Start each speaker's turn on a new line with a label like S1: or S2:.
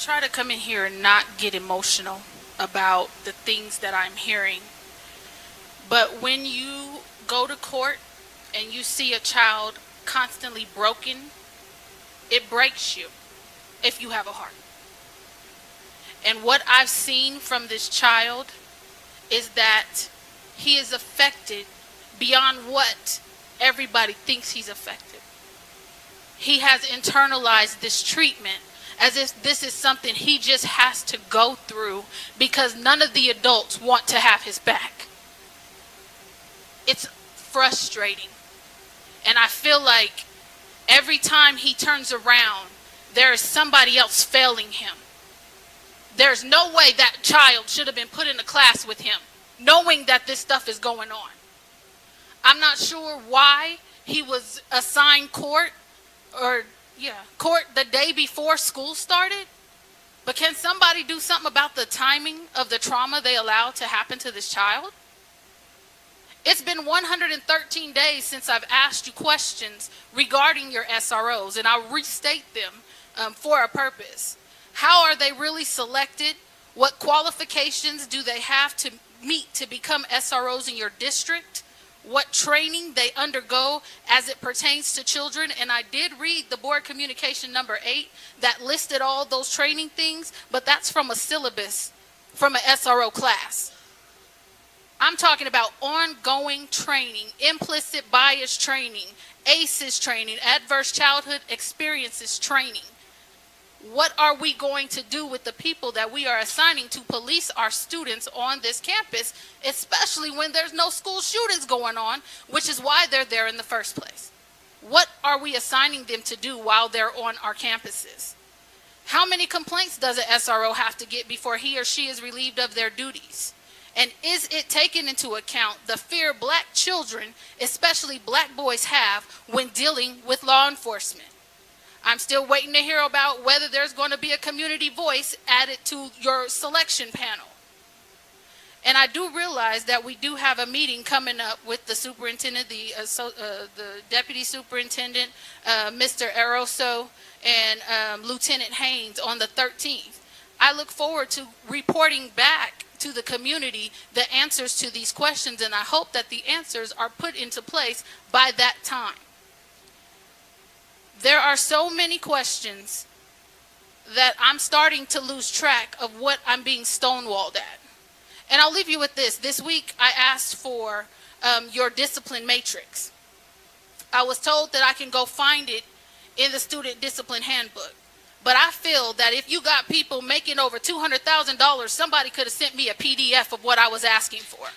S1: try to come in here and not get emotional about the things that I'm hearing. But when you go to court and you see a child constantly broken, it breaks you if you have a heart. And what I've seen from this child is that he is affected beyond what everybody thinks he's affected. He has internalized this treatment as if this is something he just has to go through because none of the adults want to have his back. It's frustrating. And I feel like every time he turns around, there is somebody else failing him. There's no way that child should have been put in a class with him, knowing that this stuff is going on. I'm not sure why he was assigned court the day before school started. But can somebody do something about the timing of the trauma they allowed to happen to this child? It's been 113 days since I've asked you questions regarding your SROs, and I'll restate them for a purpose. How are they really selected? What qualifications do they have to meet to become SROs in your district? What training they undergo as it pertains to children? And I did read the board communication number 8 that listed all those training things, but that's from a syllabus from an SRO class. I'm talking about ongoing training, implicit bias training, ACEs training, adverse childhood experiences training. What are we going to do with the people that we are assigning to police our students on this campus, especially when there's no school shootings going on, which is why they're there in the first place? What are we assigning them to do while they're on our campuses? How many complaints does an SRO have to get before he or she is relieved of their duties? And is it taken into account the fear black children, especially black boys, have when dealing with law enforcement? I'm still waiting to hear about whether there's going to be a community voice added to your selection panel. And I do realize that we do have a meeting coming up with the superintendent, the deputy superintendent, Mr. Aroso, and Lieutenant Haynes on the 13th. I look forward to reporting back to the community the answers to these questions, and I hope that the answers are put into place by that time. There are so many questions that I'm starting to lose track of what I'm being stonewalled at. And I'll leave you with this. This week I asked for your discipline matrix. I was told that I can go find it in the student discipline handbook. But I feel that if you got people making over $200,000, somebody could have sent me a PDF of what I was asking for.